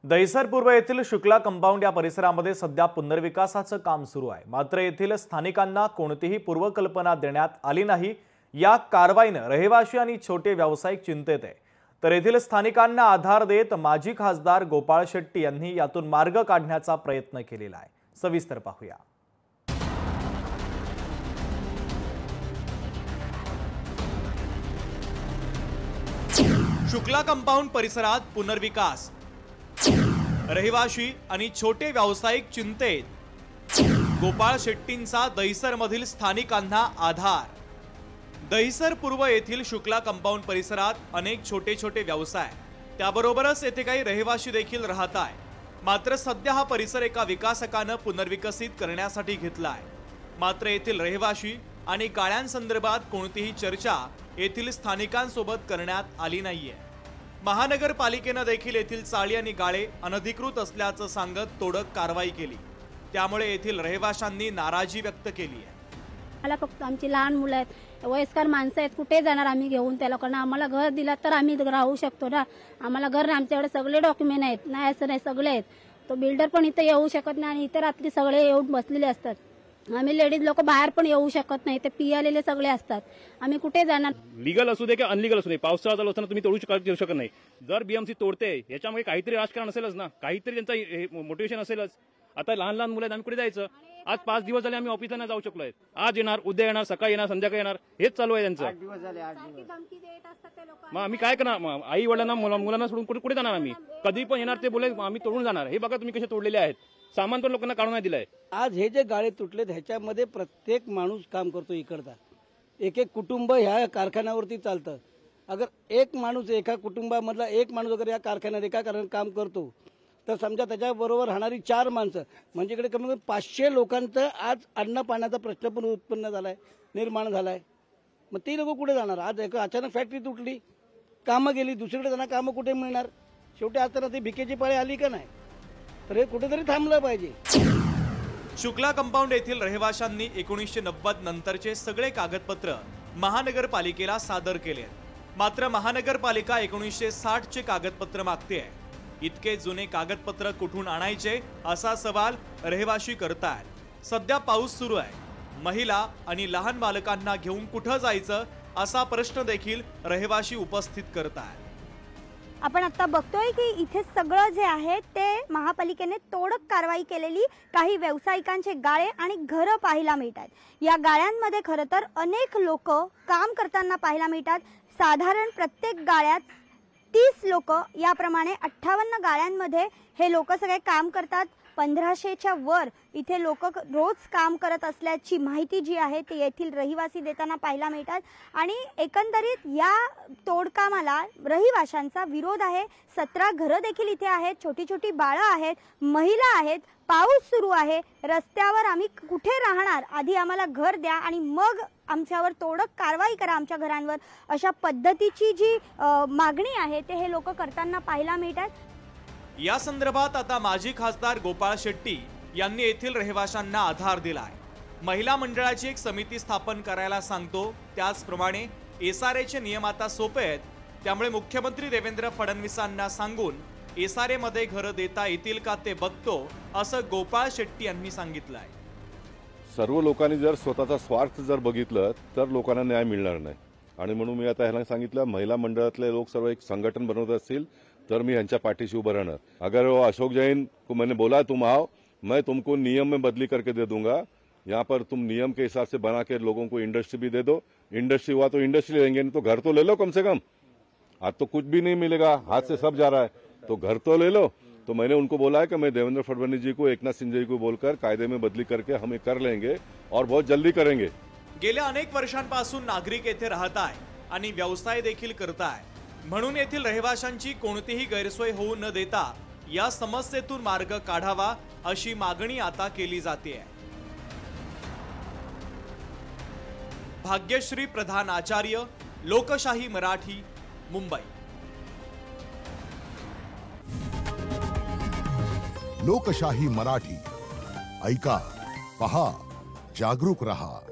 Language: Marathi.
दहिसर पूर्व येथील शुक्ला कंपाऊंड या परिसरामध्ये सध्या पुनर्विकासाचं काम सुरू आहे। मात्र येथील स्थानिकांना कोणतीही पूर्वकल्पना देण्यात आली नाही। या कारवाईने रहिवासी आणि छोटे व्यावसायिक चिंतेत आहे। तर येथील स्थानिकांना आधार देत माजी खासदार गोपाळ शेट्टी यांनी यातून मार्ग काढण्याचा प्रयत्न केलेला आहे। सविस्तर पाहूया। शुक्ला कंपाऊंड परिसरात पुनर्विकास, रहिवासी आणि छोटे व्यावसायिक चिंतेत। गोपाळ शेट्टींचा दहिसर मधील स्थानिकांना आधार। दहिसर पूर्व येथील शुक्ला कंपाऊंड परिसरात अनेक छोटे छोटे व्यवसाय, त्याबरोबरच येथे काही रहिवासी देखील राहत आहे। मात्र सध्या हा परिसर एका विकासकाने पुनर्विकसित करण्यासाठी घेतला आहे। मात्र येथील रहिवासी आणि गाळ्यांसंदर्भात कोणतीही चर्चा येथील स्थानिकांसोबत करण्यात आली नाहीये। महानगरपालिकेने देखील येथील चाळी आणि गाळे अनधिकृत असल्याचं सांगत तोडक कारवाई केली। त्यामुळे येथील रहिवाशांनी नाराजी व्यक्त केली आहे। मला फक्त आमची लहान मुलं आहेत, वयस्कर माणसं आहेत, कुठे जाणार आम्ही घेऊन त्या लोकांना? आम्हाला घर दिला तर आम्ही राहू शकतो ना। आम्हाला घर, आमच्याकडे सगळे डॉक्युमेंट आहेत, नाही असं नाही, सगळे आहेत। तो बिल्डर पण इथे येऊ शकत नाही आणि इथे रात्री सगळे येऊन बसलेले असतात। आम्ही लेडीज लोक बाहेर पण येऊ शकत नाही, ते पियालेले सगळे असतात। आम्ही कुठे जाणार? लीगल असू दे की अनलीगल असू दे, पावसाळा चालू असताना तुम्ही तोडू शकत नाही। जर बीएमसी तोडते याच्यामध्ये काहीतरी राजकारण असेलच ना, काहीतरी त्यांचा मोटिवेशन असेलच। आता लहान लहान मुलं आहेत, आम्ही कुठे जायचं? आज 5 दिवस झाले आम्ही ऑफिसला नाही जाऊ शकलोय। आज येणार, उद्या येणार, सकाळी येणार, संध्याकाळी येणार, हेच चालू आहे त्यांचं। 8 दिवस झाले, 8 दिवस। मग आम्ही काय करणार? आई वडिलांना मुलांना सोडून कुठे जाणार आम्ही? कधी पण येणार, ते बोले आम्ही तोडून जाणार। हे बघा तुम्ही कसे तोडलेले आहेत, सामान पण लोकांना काढून नाही दिलंय। आज हे जे गाळे तुटलेत ह्याच्यामध्ये प्रत्येक माणूस काम करतो इकडचा। एक एक कुटुंब ह्या कारखान्यावरती चालतं। अगर एक माणूस, एका कुटुंबामधला एक माणूस अगर या कारखान्यात एका कारखान्यात काम करतो तर समजा त्याच्याबरोबर राहणारी 4 माणसं, म्हणजे इकडे कमी कमी 500 लोकांचं आज अन्न पाण्याचा प्रश्न पण उत्पन्न झालाय, निर्माण झालाय। मग ती लोक कुठे जाणार? आज एक अचानक फॅक्टरी तुटली, कामं गेली, दुसरीकडे त्यांना कामं कुठे मिळणार? शेवटी आज त्यांना ती भिकेची पाळी आली का नाही? तर हे कुठेतरी थांबलं पाहिजे। शुक्ला कंपाऊंड येथील रहिवाशांनी 1990 नंतरचे सगळे कागदपत्र महानगरपालिकेला सादर केले। मात्र महानगरपालिका 1960 चे कागदपत्र मागते आहे। इतके जुने कागदपत्र कुठून आणायचे असा सवाल रहिवासी करतायत। सध्या पाऊस सुरू आहे, महिला आणि लहान बालकांना घेऊन कुठं जायचं असा प्रश्न देखील रहिवासी उपस्थित करतायत। आपण आता बघतोय की इथे सगळं जे आहे ते महापालिकेने तोडक कारवाई केलेली काही व्यावसायिकांचे गाळे आणि घरं पाहायला मिळतात। या गाळ्यांमध्ये खरं तर अनेक लोक काम करताना पाहायला मिळतात। साधारण प्रत्येक गाळ्यात 30 लोक, याप्रमाणे 58 गाळ्यांमध्ये हे लोक सगळे काम करतात। 1500च्या वर इथे लोक रोज काम करत असल्याची माहिती जी आहे ते येथील रहिवासी देताना पाहायला मिळतात। आणि एकंदरीत या तोडकामाला रहिवाशांचा विरोध आहे। 17 घरं देखील इथे आहेत, छोटी छोटी बाळं आहेत, महिला आहेत, पाऊस सुरू आहे, रस्त्यावर आम्ही कुठे राहणार? आधी आम्हाला घर द्या आणि मग आमच्यावर तोडक कारवाई करा आमच्या घरांवर, अशा पद्धतीची जी मागणी आहे ते हे लोक करताना पाहायला मिळतात। या संदर्भात आता माजी खासदार गोपाळ शेट्टी यांनी येथील रहिवाशांना आधार दिलाय। महिला मंडळाची एक समिती स्थापन करायला सांगतो। त्याचप्रमाणे एसआरएचे नियम आता सोपे आहेत, त्यामुळे मुख्यमंत्री देवेंद्र फडणवीसांना सांगून एसआरए मध्ये घरं देता येतील का ते बघतो, असं गोपाळ शेट्टी यांनी सांगितलंय। सर्व लोकांनी जर स्वतःचा स्वार्थ जर बघितलं तर लोकांना न्याय मिळणार नाही। आणि म्हणून मी आता ह्याला सांगितलं, महिला मंडळातले लोक सर्व एक संघटन बनवत असतील तर मी ह्यांच्या पाठीशी उभं राहणार। अगर वो अशोक जैन को मैंने बोला तुम आओ, मैं तुमको नियम में बदली करके दे दूंगा। यहाँ पर तुम नियम के हिसाब से बना के लोगों को इंडस्ट्री भी दे दो। इंडस्ट्री हुआ तो इंडस्ट्री लेंगे, नहीं तो घर तो ले लो कम से कम। आज तो कुछ भी नहीं मिलेगा, हाथ से सब जा रहा है, तो घर तो ले लो। तो मैंने उनको बोला है कि मैं देवेंद्र फडणवीस जी को, एकनाथ शिंदे जी को बोलकर कायदे में बदली करके हम ये कर लेंगे और बहुत जल्दी करेंगे। गेल्या अनेक वर्षांपासून नागरिक येथे राहत आहे आणि व्यवसाय देखील करताय, म्हणून येथील रहिवाशांची कोणतीही गैरसोय होऊ न देता या समस्येतून मार्ग काढावा अशी मागणी आता केली जाते। भाग्यश्री प्रधान आचार्य, लोकशाही मराठी, मुंबई। लोकशाही मराठी ऐका, पहा, जागरूक रहा।